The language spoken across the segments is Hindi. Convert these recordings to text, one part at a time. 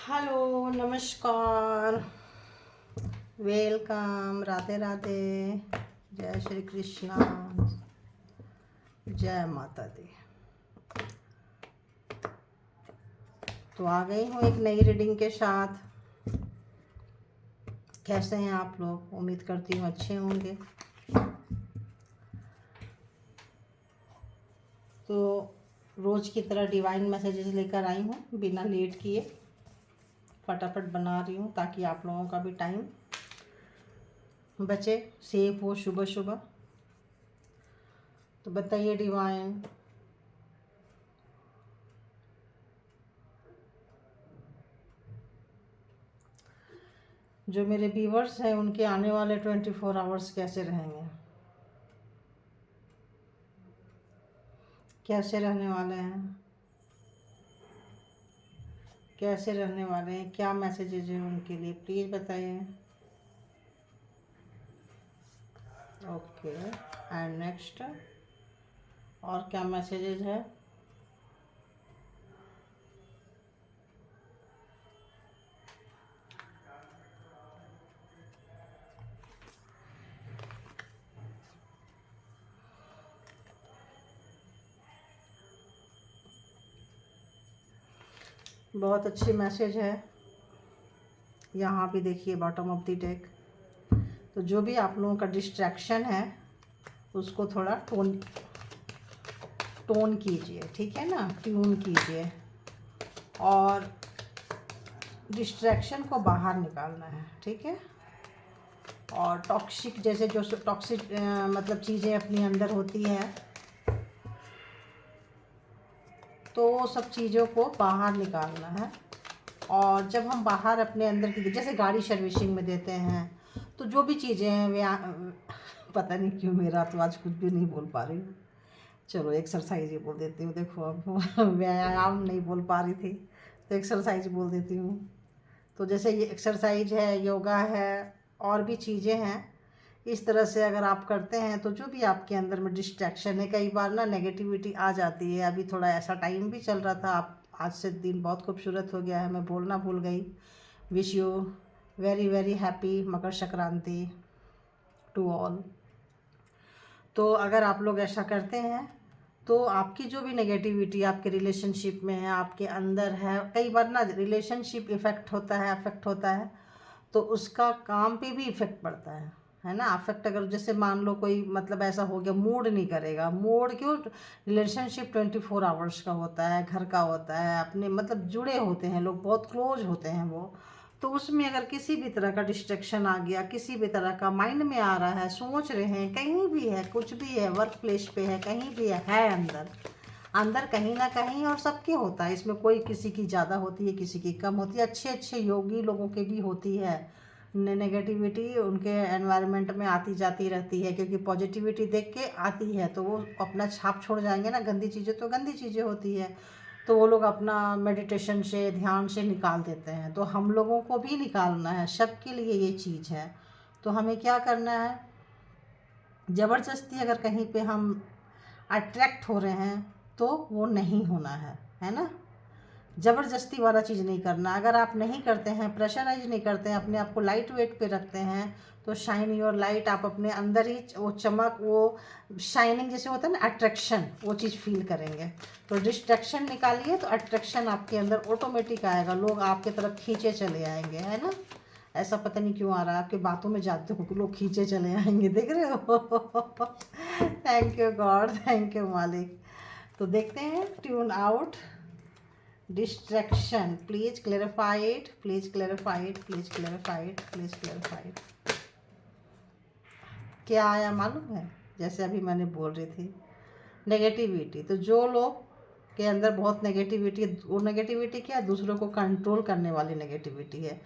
हेलो, नमस्कार, वेलकम, राधे राधे, जय श्री कृष्णा, जय माता दी। तो आ गई हूँ एक नई रीडिंग के साथ। कैसे हैं आप लोग? उम्मीद करती हूँ अच्छे होंगे। तो रोज़ की तरह डिवाइन मैसेजेस लेकर आई हूँ, बिना लेट किए फटाफट बना रही हूँ ताकि आप लोगों का भी टाइम बचे, सेफ हो सुबह सुबह। तो बताइए डिवाइन, जो मेरे व्यूवर्स हैं उनके आने वाले 24 आवर्स कैसे रहेंगे, कैसे रहने वाले हैं, कैसे रहने वाले हैं, क्या मैसेजेज हैं उनके लिए, प्लीज़ बताइए। ओके, एंड नेक्स्ट और क्या मैसेजेज है? बहुत अच्छी मैसेज है। यहाँ भी देखिए बॉटम ऑफ द डेक। तो जो भी आप लोगों का डिस्ट्रैक्शन है उसको थोड़ा टोन कीजिए, ठीक है ना, ट्यून कीजिए और डिस्ट्रैक्शन को बाहर निकालना है, ठीक है। और टॉक्सिक जैसे जो टॉक्सिक मतलब चीज़ें अपनी अंदर होती हैं तो वो सब चीज़ों को बाहर निकालना है। और जब हम बाहर अपने अंदर की, जैसे गाड़ी सर्विसिंग में देते हैं, तो जो भी चीज़ें हैं पता नहीं क्यों मेरा तो आज कुछ भी नहीं बोल पा रही हूँ। चलो एक्सरसाइज ही बोल देती हूँ। देखो अब व्यायाम नहीं बोल पा रही थी तो एक्सरसाइज बोल देती हूँ। तो जैसे ये एक्सरसाइज है, योगा है और भी चीज़ें हैं, इस तरह से अगर आप करते हैं तो जो भी आपके अंदर में डिस्ट्रैक्शन है, कई बार ना नेगेटिविटी आ जाती है। अभी थोड़ा ऐसा टाइम भी चल रहा था, आप आज से दिन बहुत खूबसूरत हो गया है, मैं बोलना भूल गई। Wish you very very happy Makar Sankranti to all. तो अगर आप लोग ऐसा करते हैं तो आपकी जो भी नेगेटिविटी आपके रिलेशनशिप में है, आपके अंदर है, कई बार ना रिलेशनशिप इफ़ेक्ट होता है, अफेक्ट होता है, तो उसका काम पे भी इफ़ेक्ट पड़ता है ना। अफेक्ट अगर जैसे मान लो कोई मतलब ऐसा हो गया, मूड नहीं करेगा, मूड क्यों, रिलेशनशिप 24 आवर्स का होता है, घर का होता है, अपने मतलब जुड़े होते हैं लोग, बहुत क्लोज होते हैं वो। तो उसमें अगर किसी भी तरह का डिस्ट्रैक्शन आ गया, किसी भी तरह का माइंड में आ रहा है, सोच रहे हैं, कहीं भी है, कुछ भी है, वर्क प्लेस पे है, कहीं भी है अंदर अंदर कहीं ना कहीं, और सबके होता है इसमें, कोई किसी की ज़्यादा होती है, किसी की कम होती है, अच्छे अच्छे योगी लोगों के भी होती है। नेगेटिविटी उनके एनवायरनमेंट में आती जाती रहती है, क्योंकि पॉजिटिविटी देख के आती है तो वो अपना छाप छोड़ जाएंगे ना। गंदी चीज़ें तो गंदी चीज़ें होती है, तो वो लोग अपना मेडिटेशन से, ध्यान से निकाल देते हैं। तो हम लोगों को भी निकालना है, सबके लिए ये चीज़ है। तो हमें क्या करना है, ज़बरदस्ती अगर कहीं पे हम अट्रैक्ट हो रहे हैं तो वो नहीं होना है ना। ज़बरदस्ती वाला चीज़ नहीं करना। अगर आप नहीं करते हैं, प्रेशराइज नहीं करते हैं, अपने आप को लाइट वेट पे रखते हैं, तो शाइन योर लाइट, आप अपने अंदर ही वो चमक, वो शाइनिंग जैसे होता है ना, अट्रैक्शन, वो चीज़ फील करेंगे। तो डिस्ट्रैक्शन निकालिए तो अट्रैक्शन आपके अंदर ऑटोमेटिक आएगा, लोग आपके तरफ खींचे चले आएंगे, है ना। ऐसा पता नहीं क्यों आ रहा है, आपके बातों में जाते हो कि लोग खींचे चले आएंगे, देख रहे हो। Thank you God, thank you मालिक। तो देखते हैं, tune out distraction, please clarify it, please clarify it, please clarify it, please clarify it। क्या आया मालूम है? जैसे अभी मैंने बोल रही थी नेगेटिविटी, तो जो लोग के अंदर बहुत नेगेटिविटी, वो नेगेटिविटी क्या है, दूसरों को कंट्रोल करने वाली नेगेटिविटी है।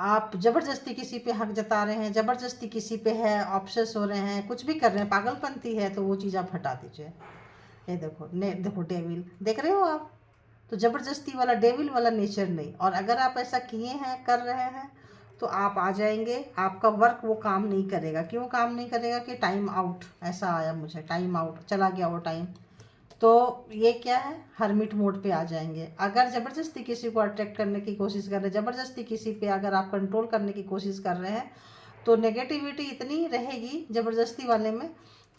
आप ज़बरदस्ती किसी पे हक जता रहे हैं, ज़बरदस्ती किसी पे है, ऑब्सेस हो रहे हैं, कुछ भी कर रहे हैं, पागलपंती है, तो वो चीज़ आप हटा दीजिए। ये देखो देखो डेविल देख रहे हो आप, तो ज़बरदस्ती वाला डेविल वाला नेचर नहीं। और अगर आप ऐसा किए हैं, कर रहे हैं, तो आप आ जाएंगे, आपका वर्क वो काम नहीं करेगा। क्यों काम नहीं करेगा? कि टाइम आउट, ऐसा आया मुझे, टाइम आउट, चला गया वो टाइम। तो ये क्या है, हर्मिट मोड पे आ जाएंगे। अगर ज़बरदस्ती किसी को अट्रैक्ट करने की कोशिश कर रहे हैं, ज़बरदस्ती किसी पे अगर आप कंट्रोल करने की कोशिश कर रहे हैं, तो नेगेटिविटी इतनी रहेगी ज़बरदस्ती वाले में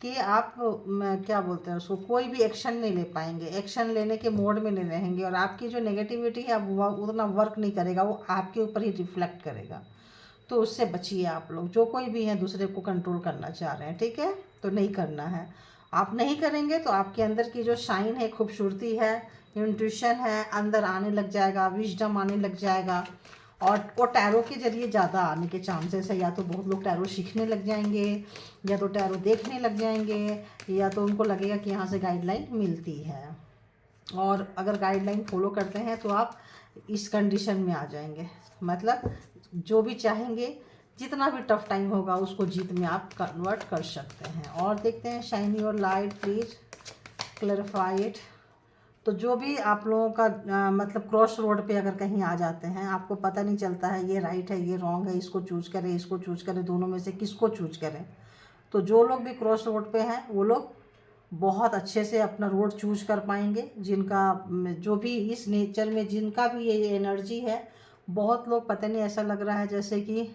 कि आप क्या बोलते हैं उसको, कोई भी एक्शन नहीं ले पाएंगे, एक्शन लेने के मोड में नहीं रहेंगे, और आपकी जो नेगेटिविटी है वो उतना वर्क नहीं करेगा, वो आपके ऊपर ही रिफ्लेक्ट करेगा। तो उससे बचिए आप लोग, जो कोई भी है दूसरे को कंट्रोल करना चाह रहे हैं, ठीक है, तो नहीं करना है। आप नहीं करेंगे तो आपके अंदर की जो शाइन है, खूबसूरती है, इंट्यूशन है, अंदर आने लग जाएगा, विजडम आने लग जाएगा, और वो टैरो के जरिए ज़्यादा आने के चांसेस है। या तो बहुत लोग टैरो सीखने लग जाएंगे, या तो टैरो देखने लग जाएंगे, या तो उनको लगेगा कि यहाँ से गाइडलाइन मिलती है, और अगर गाइडलाइन फॉलो करते हैं तो आप इस कंडीशन में आ जाएंगे, मतलब जो भी चाहेंगे, जितना भी टफ टाइम होगा उसको जीत में आप कन्वर्ट कर सकते हैं। और देखते हैं, shine your light please clarify it. तो जो भी आप लोगों का मतलब क्रॉस रोड पे अगर कहीं आ जाते हैं, आपको पता नहीं चलता है ये राइट है ये रॉन्ग है, इसको चूज करें इसको चूज करें, दोनों में से किसको चूज करें। तो जो लोग भी क्रॉस रोड पे हैं वो लोग बहुत अच्छे से अपना रोड चूज कर पाएंगे, जिनका जो भी इस नेचर में जिनका भी ये एनर्जी है। बहुत लोग, पता नहीं ऐसा लग रहा है जैसे कि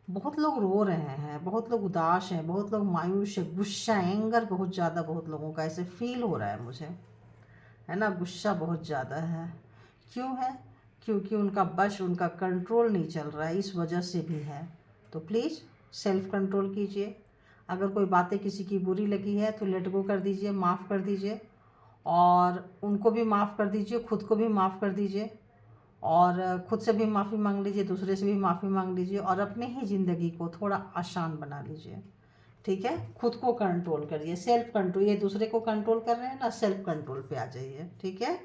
बहुत लोग रो रहे हैं, बहुत लोग उदास हैं, बहुत लोग मायूस है, गुस्सा एंगर बहुत ज़्यादा बहुत लोगों का ऐसे फील हो रहा है मुझे, है ना, गुस्सा बहुत ज़्यादा है। क्यों है? क्योंकि उनका बश, उनका कंट्रोल नहीं चल रहा है, इस वजह से भी है। तो प्लीज़ सेल्फ कंट्रोल कीजिए। अगर कोई बातें किसी की बुरी लगी है तो लेट गो कर दीजिए, माफ़ कर दीजिए, और उनको भी माफ़ कर दीजिए, खुद को भी माफ़ कर दीजिए, और खुद से भी माफ़ी मांग लीजिए, दूसरे से भी माफ़ी मांग लीजिए, और अपने ही ज़िंदगी को थोड़ा आसान बना लीजिए, ठीक है। खुद को कंट्रोल करिए, सेल्फ कंट्रोल, ये दूसरे को कंट्रोल कर रहे हैं ना, सेल्फ कंट्रोल पे आ जाइए, ठीक है।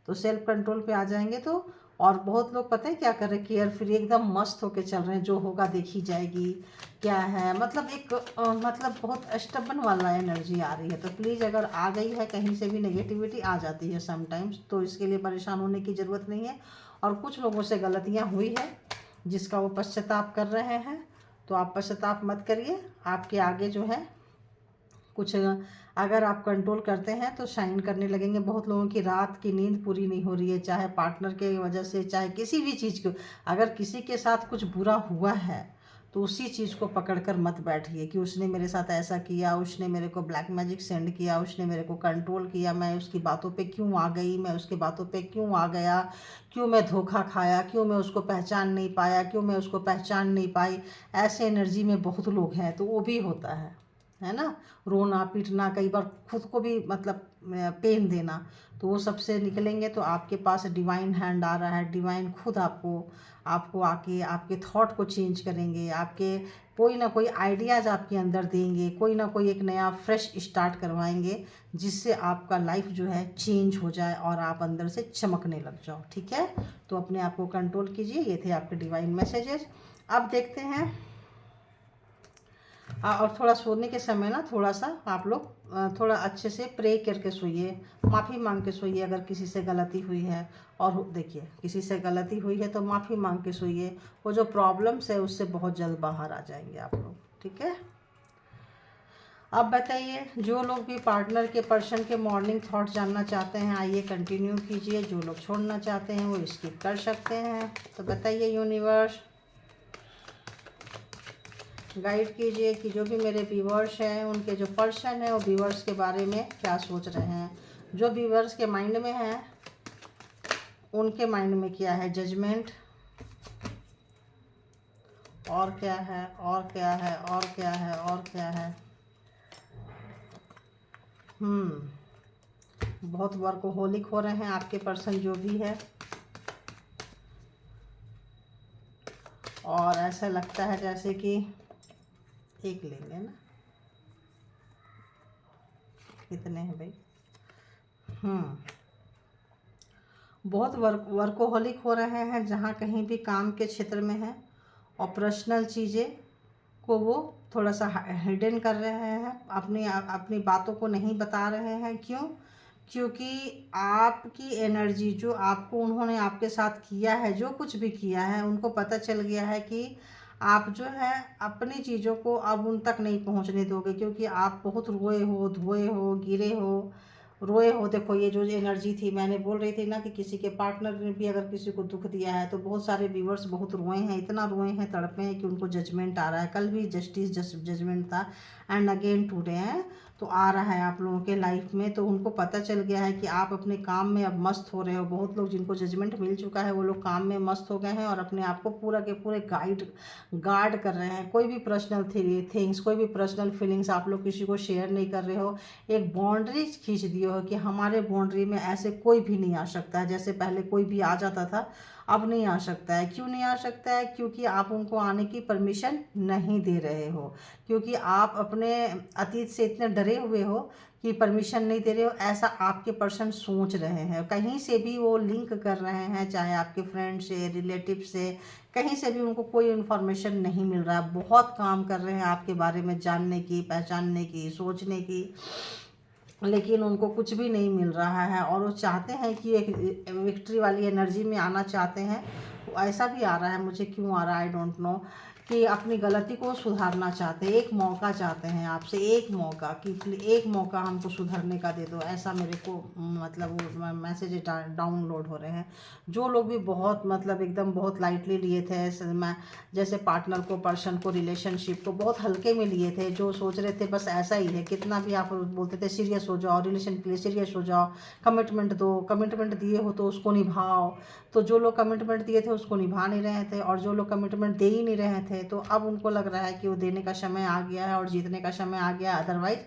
तो सेल्फ कंट्रोल पे आ जाएंगे तो, और बहुत लोग पता है क्या कर रहे हैं, केयर फ्री एकदम मस्त होके चल रहे हैं, जो होगा देखी जाएगी, क्या है, मतलब एक मतलब बहुत स्टबन वाला एनर्जी आ रही है। तो प्लीज़, अगर आ गई है कहीं से भी, नेगेटिविटी आ जाती है समटाइम्स, तो इसके लिए परेशान होने की ज़रूरत नहीं है। और कुछ लोगों से गलतियाँ हुई है जिसका वो पश्चाताप कर रहे हैं, तो आप पश्चाताप मत करिए। आपके आगे जो है कुछ, अगर आप कंट्रोल करते हैं तो शाइन करने लगेंगे। बहुत लोगों की रात की नींद पूरी नहीं हो रही है, चाहे पार्टनर के वजह से, चाहे किसी भी चीज़ को। अगर किसी के साथ कुछ बुरा हुआ है तो उसी चीज़ को पकड़कर मत बैठिए कि उसने मेरे साथ ऐसा किया, उसने मेरे को ब्लैक मैजिक सेंड किया, उसने मेरे को कंट्रोल किया, मैं उसकी बातों पे क्यों आ गई, मैं उसकी बातों पे क्यों आ गया, क्यों मैं धोखा खाया, क्यों मैं उसको पहचान नहीं पाया, क्यों मैं उसको पहचान नहीं पाई। ऐसे एनर्जी में बहुत लोग हैं, तो वो भी होता है ना, रोना पीटना, कई बार खुद को भी मतलब पेन देना। तो वो सबसे निकलेंगे तो आपके पास डिवाइन हैंड आ रहा है, डिवाइन खुद आपको आपको आके आपके थॉट को चेंज करेंगे, आपके कोई ना कोई आइडियाज़ आपके अंदर देंगे, कोई ना कोई एक नया फ्रेश स्टार्ट करवाएंगे, जिससे आपका लाइफ जो है चेंज हो जाए और आप अंदर से चमकने लग जाओ, ठीक है। तो अपने आप को कंट्रोल कीजिए। ये थे आपके डिवाइन मैसेजेस। अब देखते हैं, और थोड़ा सोने के समय ना थोड़ा सा आप लोग थोड़ा अच्छे से प्रे करके सोइए, माफ़ी मांग के सोइए अगर किसी से गलती हुई है। और देखिए, किसी से गलती हुई है तो माफ़ी मांग के सोइए, वो जो प्रॉब्लम्स है उससे बहुत जल्द बाहर आ जाएंगे आप लोग, ठीक है। अब बताइए, जो लोग भी पार्टनर के पर्सन के मॉर्निंग थॉट जानना चाहते हैं, आइए कंटिन्यू कीजिए। जो लोग छोड़ना चाहते हैं वो स्किप कर सकते हैं। तो बताइए यूनिवर्स, गाइड कीजिए कि जो भी मेरे व्यूवर्स हैं, उनके जो पर्सन है वो व्यूवर्स के बारे में क्या सोच रहे हैं, जो व्यूवर्स के माइंड में है उनके माइंड में क्या है, जजमेंट, और क्या है, और क्या है, और क्या है, और क्या है। बहुत वर्कोहोलिक हो रहे हैं आपके पर्सन जो भी है, और ऐसा लगता है जैसे कि एक लेंगे ना, कितने हैं भाई, बहुत वर्कोहोलिक हो रहे हैं, जहाँ कहीं भी काम के क्षेत्र में है, और पर्सनल चीज़ें को वो थोड़ा सा हिडन कर रहे हैं, अपनी बातों को नहीं बता रहे हैं। क्यों? क्योंकि आपकी एनर्जी जो आपको उन्होंने आपके साथ किया है, जो कुछ भी किया है, उनको पता चल गया है कि आप जो है अपनी चीज़ों को अब उन तक नहीं पहुंचने दोगे, क्योंकि आप बहुत रोए हो, धोए हो, गिरे हो, रोए हो। देखो ये जो एनर्जी थी, मैंने बोल रही थी ना कि किसी के पार्टनर ने भी अगर किसी को दुख दिया है तो बहुत सारे व्यूवर्स बहुत रोए हैं, इतना रोए हैं, तड़पे हैं कि उनको जजमेंट आ रहा है। कल भी जजमेंट था एंड अगेन टुडे है, तो आ रहा है आप लोगों के लाइफ में। तो उनको पता चल गया है कि आप अपने काम में अब मस्त हो रहे हो। बहुत लोग जिनको जजमेंट मिल चुका है वो लोग काम में मस्त हो गए हैं और अपने आप को पूरा के पूरे गार्ड कर रहे हैं। कोई भी पर्सनल थिंग्स, कोई भी पर्सनल फीलिंग्स आप लोग किसी को शेयर नहीं कर रहे हो। एक बाउंड्री खींच दिए हो कि हमारे बाउंड्री में ऐसे कोई भी नहीं आ सकता है। जैसे पहले कोई भी आ जाता था, अब नहीं आ सकता है। क्यों नहीं आ सकता है? क्योंकि आप उनको आने की परमिशन नहीं दे रहे हो, क्योंकि आप अपने अतीत से इतने डरे हुए हो कि परमिशन नहीं दे रहे हो। ऐसा आपके पर्सन सोच रहे हैं, कहीं से भी वो लिंक कर रहे हैं, चाहे आपके फ्रेंड से, रिलेटिव से, कहीं से भी उनको कोई इन्फॉर्मेशन नहीं मिल रहा है। बहुत काम कर रहे हैं आपके बारे में जानने की, पहचानने की, सोचने की, लेकिन उनको कुछ भी नहीं मिल रहा है। और वो चाहते हैं कि एक विक्ट्री वाली एनर्जी में आना चाहते हैं। ऐसा भी आ रहा है, मुझे क्यों आ रहा है आई डोंट नो, कि अपनी गलती को सुधारना चाहते हैं। एक मौका चाहते हैं आपसे, एक मौका, कि एक मौका हमको सुधरने का दे दो। ऐसा मेरे को मतलब वो मैसेज डाउनलोड हो रहे हैं। जो लोग भी बहुत मतलब एकदम बहुत लाइटली लिए थे मैं, जैसे पार्टनर को, पर्सन को, रिलेशनशिप को बहुत हल्के में लिए थे, जो सोच रहे थे बस ऐसा ही है, कितना भी आप बोलते थे सीरियस हो जाओ, रिलेशन के लिए सीरियस हो जाओ, कमिटमेंट दो, कमिटमेंट दिए हो तो उसको निभाओ। तो जो लोग कमिटमेंट दिए थे उसको निभा नहीं रहे थे, और जो लोग कमिटमेंट दे ही नहीं रहे थे, तो अब उनको लग रहा है कि वो देने का समय आ गया है और जीतने का समय आ गया। अदरवाइज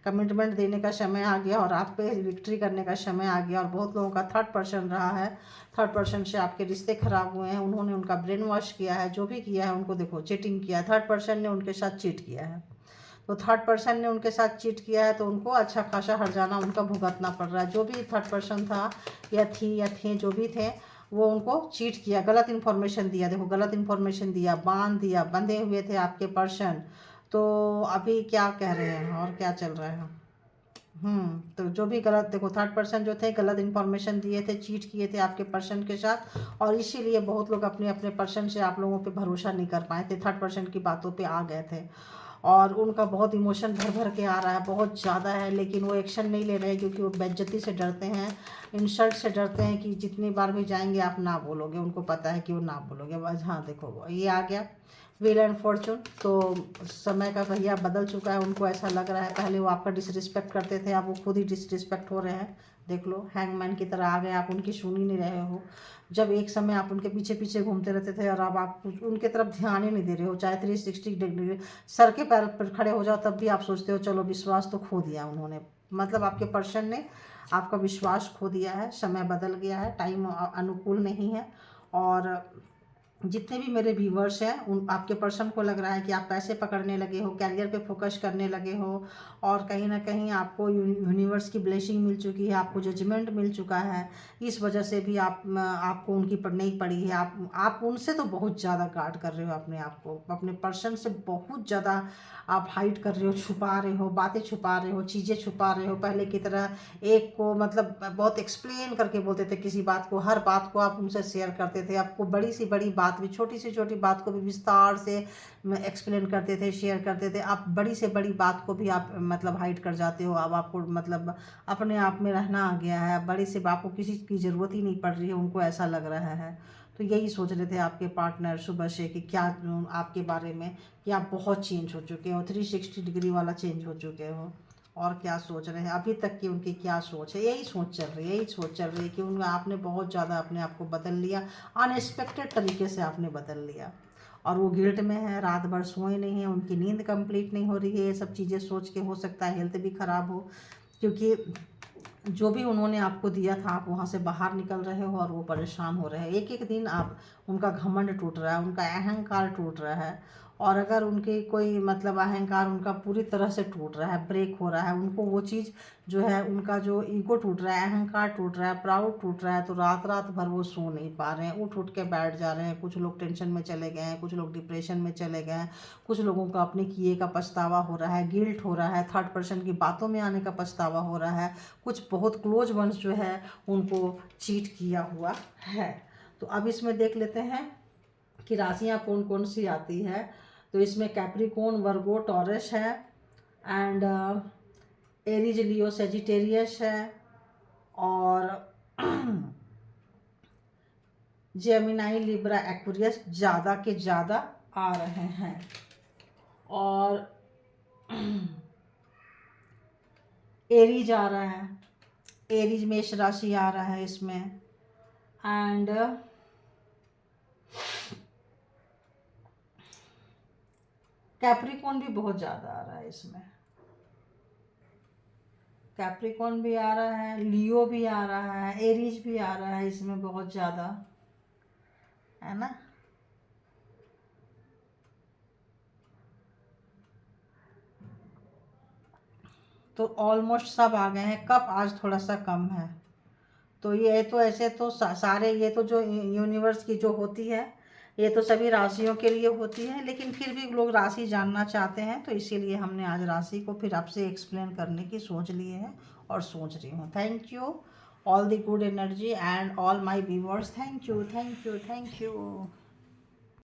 कमिटमेंट देने का समय आ गया और आप पे विक्ट्री करने का समय आ गया। और बहुत लोगों का थर्ड पर्सन रहा है, थर्ड पर्सन से आपके रिश्ते खराब हुए हैं, उन्होंने उनका ब्रेन वॉश किया है, जो भी किया है उनको देखो चीटिंग किया है, थर्ड पर्सन ने उनके साथ चीट किया है। तो थर्ड पर्सन ने उनके साथ चीट किया है तो उनको अच्छा खासा हर्जाना उनका भुगतना पड़ रहा है। जो भी थर्ड पर्सन था या थी या थे, जो भी थे, वो उनको चीट किया, गलत इन्फॉर्मेशन दिया। देखो गलत इन्फॉर्मेशन दिया, बांध दिया, बंधे हुए थे आपके पर्सन। तो अभी क्या कह रहे हैं और क्या चल रहा है? तो जो भी गलत, देखो थर्ड पर्सन जो थे गलत इन्फॉर्मेशन दिए थे, चीट किए थे आपके पर्सन के साथ, और इसीलिए बहुत लोग अपने अपने पर्सन से आप लोगों पे भरोसा नहीं कर पाए थे, थर्ड पर्सन की बातों पे आ गए थे। और उनका बहुत इमोशन भर भर के आ रहा है, बहुत ज़्यादा है, लेकिन वो एक्शन नहीं ले रहे हैं क्योंकि वो बेइज्जती से डरते हैं, इंसल्ट से डरते हैं कि जितनी बार भी जाएंगे आप ना बोलोगे, उनको पता है कि वो ना बोलोगे बस। हाँ देखो ये आ गया व्हील एंड फॉर्चून। तो समय का पहिया बदल चुका है, उनको ऐसा लग रहा है, पहले वो आपका डिसरिस्पेक्ट करते थे, अब वो खुद ही डिसरिस्पेक्ट हो रहे हैं। देख लो हैंगमैन की तरह आ गए, आप उनकी सुन ही नहीं रहे हो। जब एक समय आप उनके पीछे पीछे घूमते रहते थे और अब आप उनके तरफ ध्यान ही नहीं दे रहे हो, चाहे 360 डिग्री सर के पैर पर खड़े हो जाओ तब भी आप सोचते हो चलो विश्वास तो खो दिया उन्होंने। मतलब आपके पर्सन ने आपका विश्वास खो दिया है, समय बदल गया है, टाइम अनुकूल नहीं है। और जितने भी मेरे व्यूवर्स हैं उन आपके पर्सन को लग रहा है कि आप पैसे पकड़ने लगे हो, कैरियर पे फोकस करने लगे हो, और कहीं ना कहीं आपको यूनिवर्स की ब्लेसिंग मिल चुकी है, आपको जजमेंट मिल चुका है। इस वजह से भी आपको उनकी पढ़नी पड़ी है। आप उनसे तो बहुत ज़्यादा गार्ड कर रहे हो अपने आप को, अपने पर्सन से बहुत ज़्यादा आप हाइड कर रहे हो, छुपा रहे हो, बातें छुपा रहे हो, चीज़ें छुपा रहे हो। पहले की तरह एक को मतलब बहुत एक्सप्लेन करके बोलते थे किसी बात को, हर बात को आप उनसे शेयर करते थे, आपको बड़ी सी बड़ी बात भी, छोटी से छोटी बात को भी विस्तार से एक्सप्लेन करते थे, शेयर करते थे। आप बड़ी से बड़ी बात को भी आप मतलब हाइड कर जाते हो। अब आपको मतलब अपने आप में रहना आ गया है, बड़ी से आपको किसी की ज़रूरत ही नहीं पड़ रही है, उनको ऐसा लग रहा है। तो यही सोच रहे थे आपके पार्टनर सुबह से कि क्या आपके बारे में, कि आप बहुत चेंज हो चुके हो, 360 डिग्री वाला चेंज हो चुके हो। और क्या सोच रहे हैं अभी तक की उनकी क्या सोच है? यही सोच चल रही है, यही सोच चल रही है कि उन आपने बहुत ज़्यादा अपने आप को बदल लिया, अनएक्सपेक्टेड तरीके से आपने बदल लिया। और वो गिल्ट में है, रात भर सोए नहीं है, उनकी नींद कंप्लीट नहीं हो रही है। ये सब चीज़ें सोच के हो सकता है हेल्थ भी ख़राब हो, क्योंकि जो भी उन्होंने आपको दिया था आप वहाँ से बाहर निकल रहे हो और वो परेशान हो रहे हैं। एक एक दिन आप उनका घमंड टूट रहा है, उनका अहंकार टूट रहा है। और अगर उनके कोई मतलब अहंकार उनका पूरी तरह से टूट रहा है, ब्रेक हो रहा है, उनको वो चीज़ जो है, उनका जो ईगो टूट रहा है, अहंकार टूट रहा है, प्राउड टूट रहा है, तो रात रात भर वो सो नहीं पा रहे हैं, उठ उठ के बैठ जा रहे हैं। कुछ लोग टेंशन में चले गए हैं, कुछ लोग डिप्रेशन में चले गए हैं, कुछ लोगों का अपने किए का पछतावा हो रहा है, गिल्ट हो रहा है, थर्ड पर्सन की बातों में आने का पछतावा हो रहा है। कुछ बहुत क्लोज वंस जो है उनको चीट किया हुआ है। तो अब इसमें देख लेते हैं कि राशियाँ कौन कौन सी आती है। तो इसमें कैप्रिकॉर्न, वर्गो, टॉरस है, एंड एरीज लियो सेजिटेरियस है, और जेमिनाई लिब्रा एक्वेरियस ज़्यादा के ज़्यादा आ रहे हैं। और एरीज आ रहा है, एरीज मेष राशि आ रहा है इसमें। एंड कैप्रिकॉन भी बहुत ज़्यादा आ रहा है इसमें, कैप्रिकॉन भी आ रहा है, लियो भी आ रहा है, एरीज भी आ रहा है इसमें बहुत ज़्यादा, है ना। तो ऑलमोस्ट सब आ गए हैं। कप आज थोड़ा सा कम है। तो ये तो ऐसे तो सारे, ये तो जो यूनिवर्स की जो होती है ये तो सभी राशियों के लिए होती है, लेकिन फिर भी लोग राशि जानना चाहते हैं, तो इसीलिए हमने आज राशि को फिर आपसे एक्सप्लेन करने की सोच लिए हैं और सोच रही हूँ। Thank you all the good energy and all my viewers. Thank you, thank you, thank you.